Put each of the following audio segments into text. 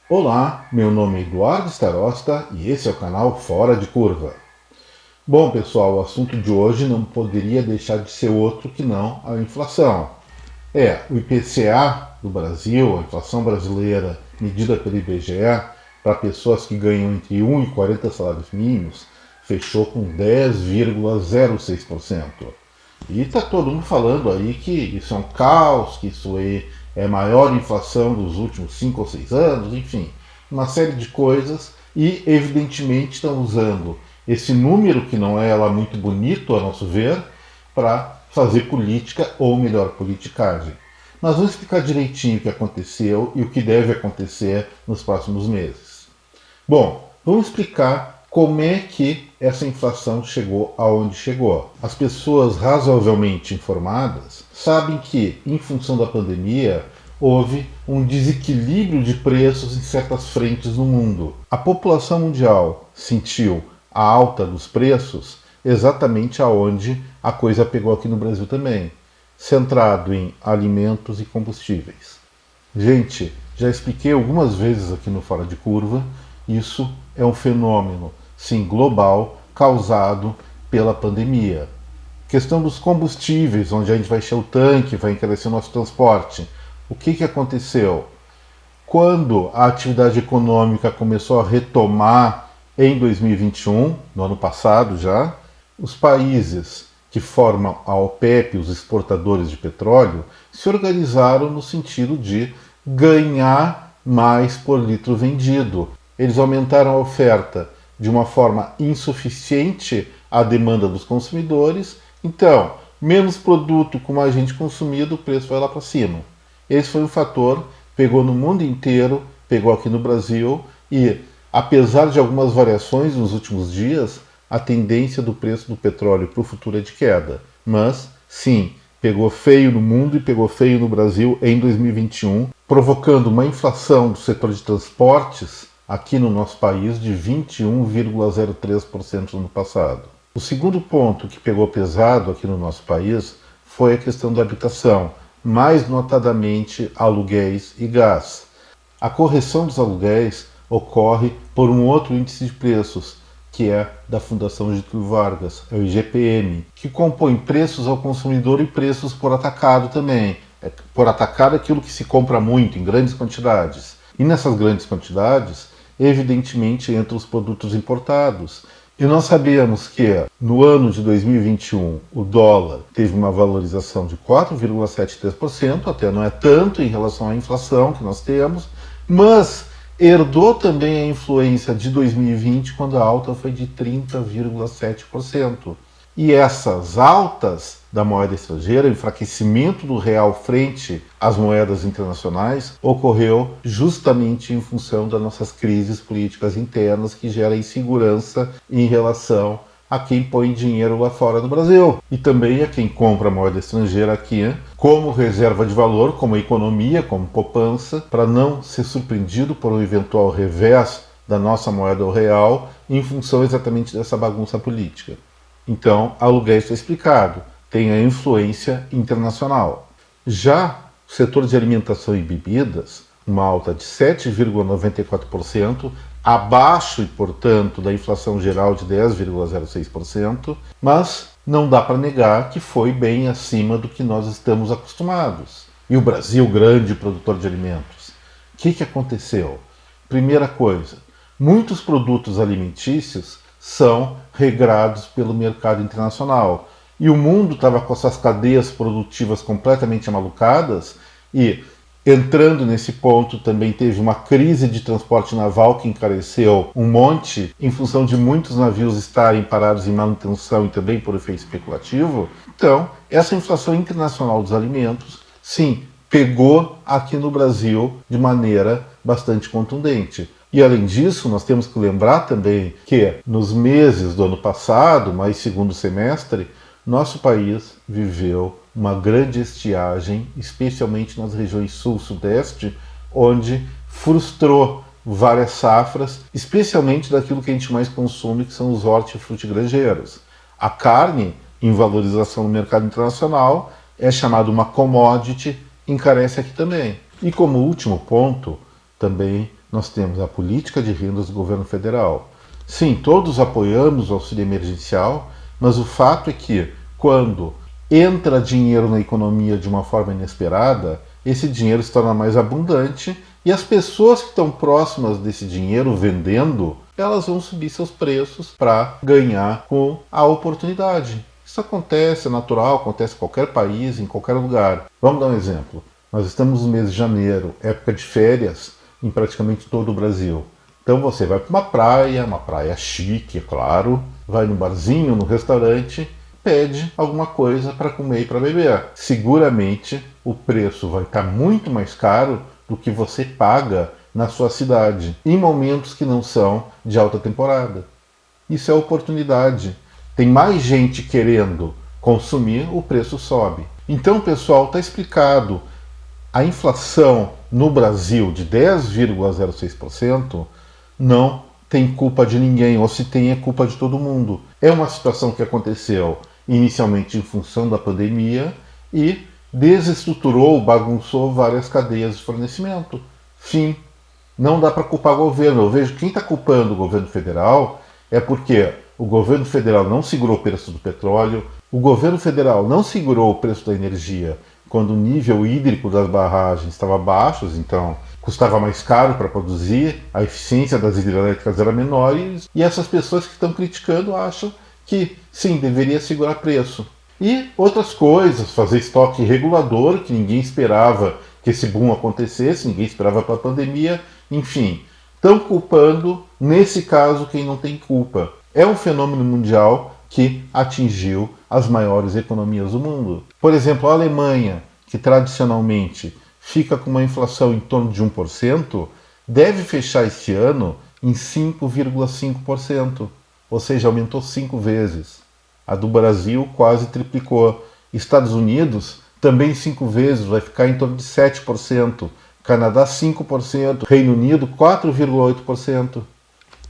Olá, meu nome é Eduardo Starosta e esse é o canal Fora de Curva. Bom, pessoal, o assunto de hoje não poderia deixar de ser outro que não a inflação. O IPCA do Brasil, a inflação brasileira medida pelo IBGE, para pessoas que ganham entre 1 e 40 salários mínimos, fechou com 10,06%. E está todo mundo falando aí que isso é um caos, que isso aí é a maior inflação dos últimos 5 ou 6 anos, enfim, uma série de coisas. E, evidentemente, estão usando esse número, que não é lá muito bonito, a nosso ver, para fazer política, ou melhor, politicagem. Mas vamos explicar direitinho o que aconteceu e o que deve acontecer nos próximos meses. Bom, vamos explicar como é que essa inflação chegou aonde chegou. As pessoas razoavelmente informadas sabem que, em função da pandemia, houve um desequilíbrio de preços em certas frentes no mundo. A população mundial sentiu a alta dos preços exatamente aonde a coisa pegou aqui no Brasil também, centrado em alimentos e combustíveis. Gente, já expliquei algumas vezes aqui no Fora de Curva, isso é um fenômeno, sim, global, causado pela pandemia. Questão dos combustíveis, onde a gente vai encher o tanque, vai encarecer o nosso transporte. O que aconteceu? Quando a atividade econômica começou a retomar em 2021, no ano passado já, os países que formam a OPEP, os exportadores de petróleo, se organizaram no sentido de ganhar mais por litro vendido. Eles aumentaram a oferta de uma forma insuficiente à demanda dos consumidores, então, menos produto com mais gente consumido, o preço vai lá para cima. Esse foi um fator, pegou no mundo inteiro, pegou aqui no Brasil e, apesar de algumas variações nos últimos dias, a tendência do preço do petróleo para o futuro é de queda. Mas, sim, pegou feio no mundo e pegou feio no Brasil em 2021, provocando uma inflação do setor de transportes aqui no nosso país de 21,03% no ano passado. O segundo ponto que pegou pesado aqui no nosso país foi a questão da habitação, mais notadamente aluguéis e gás. A correção dos aluguéis ocorre por um outro índice de preços, que é da Fundação Getúlio Vargas, é o IGPM, que compõe preços ao consumidor e preços por atacado também. Por atacado é aquilo que se compra muito, em grandes quantidades. E nessas grandes quantidades, evidentemente, entram os produtos importados. E nós sabemos que no ano de 2021 o dólar teve uma valorização de 4,73%, até não é tanto em relação à inflação que nós temos, mas herdou também a influência de 2020, quando a alta foi de 30,7%. E essas altas da moeda estrangeira, o enfraquecimento do real frente às moedas internacionais, ocorreu justamente em função das nossas crises políticas internas, que geram insegurança em relação a quem põe dinheiro lá fora do Brasil e também a quem compra moeda estrangeira aqui como reserva de valor, como economia, como poupança, para não ser surpreendido por um eventual revés da nossa moeda ao real em função exatamente dessa bagunça política. Então, aluguéis está explicado, tem a influência internacional. Já o setor de alimentação e bebidas, uma alta de 7,94%, abaixo e, portanto, da inflação geral de 10,06%, mas não dá para negar que foi bem acima do que nós estamos acostumados. E o Brasil, grande produtor de alimentos. O que aconteceu? Primeira coisa, muitos produtos alimentícios são regrados pelo mercado internacional. E o mundo estava com essas cadeias produtivas completamente amalucadas e, entrando nesse ponto, também teve uma crise de transporte naval que encareceu um monte em função de muitos navios estarem parados em manutenção e também por efeito especulativo. Então, essa inflação internacional dos alimentos, sim, pegou aqui no Brasil de maneira bastante contundente. E além disso, nós temos que lembrar também que nos meses do ano passado, mais segundo semestre, nosso país viveu uma grande estiagem, especialmente nas regiões sul-sudeste, onde frustrou várias safras, especialmente daquilo que a gente mais consome, que são os hortifrutigranjeiros. A carne, em valorização no mercado internacional, é chamada uma commodity, encarece aqui também. E como último ponto, também nós temos a política de rendas do governo federal. Sim, todos apoiamos o auxílio emergencial, mas o fato é que quando entra dinheiro na economia de uma forma inesperada, esse dinheiro se torna mais abundante e as pessoas que estão próximas desse dinheiro vendendo, elas vão subir seus preços para ganhar com a oportunidade. Isso acontece, é natural, acontece em qualquer país, em qualquer lugar. Vamos dar um exemplo. Nós estamos no mês de janeiro, época de férias, em praticamente todo o Brasil. Então você vai para uma praia chique, é claro, vai no barzinho, no restaurante, pede alguma coisa para comer e para beber. Seguramente o preço vai estar muito mais caro do que você paga na sua cidade, em momentos que não são de alta temporada. Isso é oportunidade. Tem mais gente querendo consumir, o preço sobe. Então, pessoal, está explicado. A inflação no Brasil de 10,06% não tem culpa de ninguém, ou se tem é culpa de todo mundo. É uma situação que aconteceu inicialmente em função da pandemia e desestruturou, bagunçou várias cadeias de fornecimento. Fim. Não dá para culpar o governo. Eu vejo quem está culpando o governo federal é porque o governo federal não segurou o preço do petróleo, o governo federal não segurou o preço da energia quando o nível hídrico das barragens estava baixo, então custava mais caro para produzir, a eficiência das hidrelétricas era menor e essas pessoas que estão criticando acham que sim, deveria segurar preço. E outras coisas, fazer estoque regulador, que ninguém esperava que esse boom acontecesse, ninguém esperava para a pandemia, enfim. Estão culpando, nesse caso, quem não tem culpa. É um fenômeno mundial que atingiu as maiores economias do mundo. Por exemplo, a Alemanha, que tradicionalmente fica com uma inflação em torno de 1%, deve fechar este ano em 5,5%, ou seja, aumentou 5 vezes. A do Brasil quase triplicou. Estados Unidos também 5 vezes, vai ficar em torno de 7%. Canadá 5%, Reino Unido 4,8%.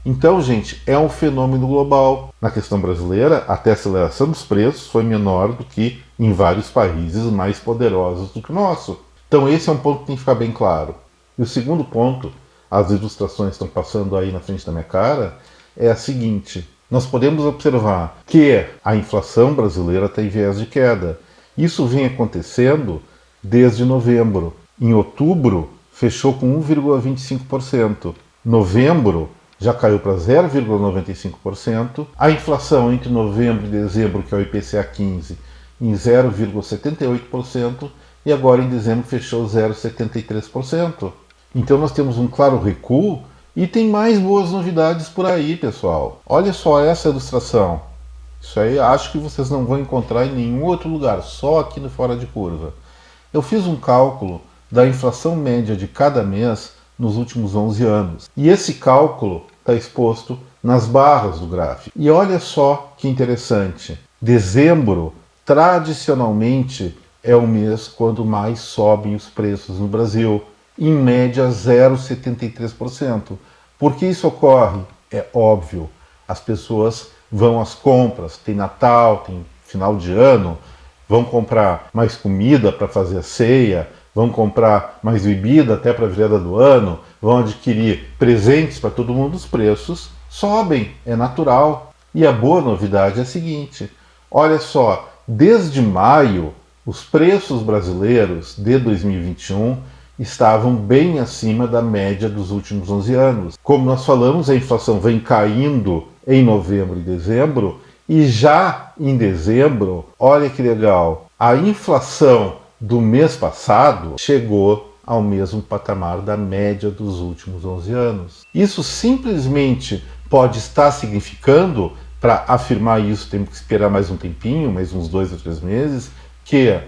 Então, gente, é um fenômeno global. Na questão brasileira, até a aceleração dos preços foi menor do que em vários países mais poderosos do que o nosso. Então esse é um ponto que tem que ficar bem claro. E o segundo ponto, as ilustrações estão passando aí na frente da minha cara, é a seguinte. Nós podemos observar que a inflação brasileira tem viés de queda. Isso vem acontecendo desde novembro. Em outubro, fechou com 1,25%. Novembro, já caiu para 0,95%. A inflação entre novembro e dezembro, que é o IPCA 15, em 0,78%. E agora em dezembro fechou 0,73%. Então nós temos um claro recuo e tem mais boas novidades por aí, pessoal. Olha só essa ilustração. Isso aí acho que vocês não vão encontrar em nenhum outro lugar, só aqui no Fora de Curva. Eu fiz um cálculo da inflação média de cada mês nos últimos 11 anos. E esse cálculo está exposto nas barras do gráfico. E olha só que interessante. Dezembro, tradicionalmente, é o mês quando mais sobem os preços no Brasil. Em média 0,73%. Por que isso ocorre? É óbvio, as pessoas vão às compras, tem Natal, tem final de ano, vão comprar mais comida para fazer a ceia, vão comprar mais bebida até para a virada do ano, vão adquirir presentes para todo mundo, os preços sobem, é natural. E a boa novidade é a seguinte, olha só, desde maio, os preços brasileiros de 2021 estavam bem acima da média dos últimos 11 anos. Como nós falamos, a inflação vem caindo em novembro e dezembro, e já em dezembro, olha que legal, a inflação do mês passado chegou ao mesmo patamar da média dos últimos 11 anos. Isso simplesmente pode estar significando, para afirmar isso temos que esperar mais um tempinho, mais uns 2 ou 3 meses, que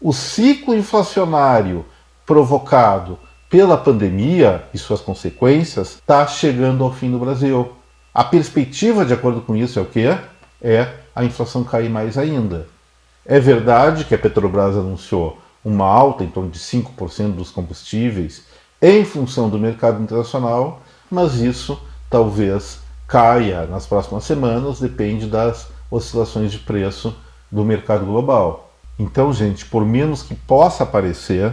o ciclo inflacionário provocado pela pandemia e suas consequências está chegando ao fim no Brasil. A perspectiva, de acordo com isso, é o quê? É a inflação cair mais ainda. É verdade que a Petrobras anunciou uma alta em torno de 5% dos combustíveis em função do mercado internacional, mas isso talvez caia nas próximas semanas, depende das oscilações de preço do mercado global. Então, gente, por menos que possa parecer,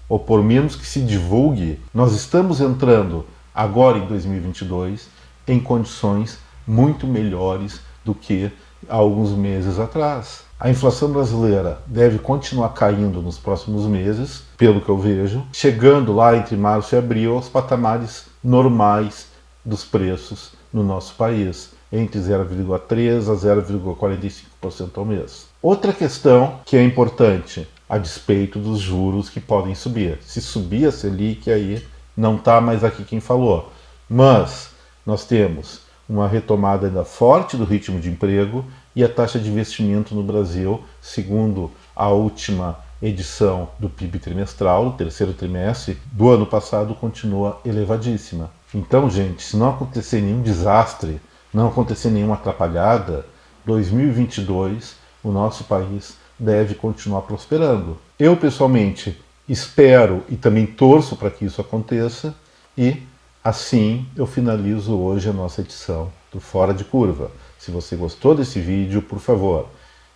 ou por menos que se divulgue, nós estamos entrando agora em 2022, em condições muito melhores do que há alguns meses atrás. A inflação brasileira deve continuar caindo nos próximos meses, pelo que eu vejo, chegando lá entre março e abril aos patamares normais dos preços no nosso país, entre 0,3% a 0,45% ao mês. Outra questão que é importante, a despeito dos juros que podem subir. Se subir a Selic, aí não está mais aqui quem falou. Mas nós temos uma retomada ainda forte do ritmo de emprego e a taxa de investimento no Brasil, segundo a última edição do PIB trimestral, do terceiro trimestre do ano passado, continua elevadíssima. Então, gente, se não acontecer nenhum desastre, não acontecer nenhuma atrapalhada, 2022 o nosso país deve continuar prosperando. Eu, pessoalmente, espero e também torço para que isso aconteça e, assim, eu finalizo hoje a nossa edição do Fora de Curva. Se você gostou desse vídeo, por favor,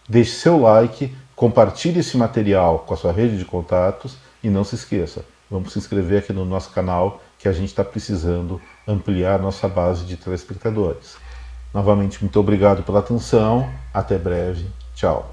deixe seu like, compartilhe esse material com a sua rede de contatos e não se esqueça, vamos se inscrever aqui no nosso canal que a gente está precisando ampliar a nossa base de telespectadores. Novamente, muito obrigado pela atenção, até breve, tchau.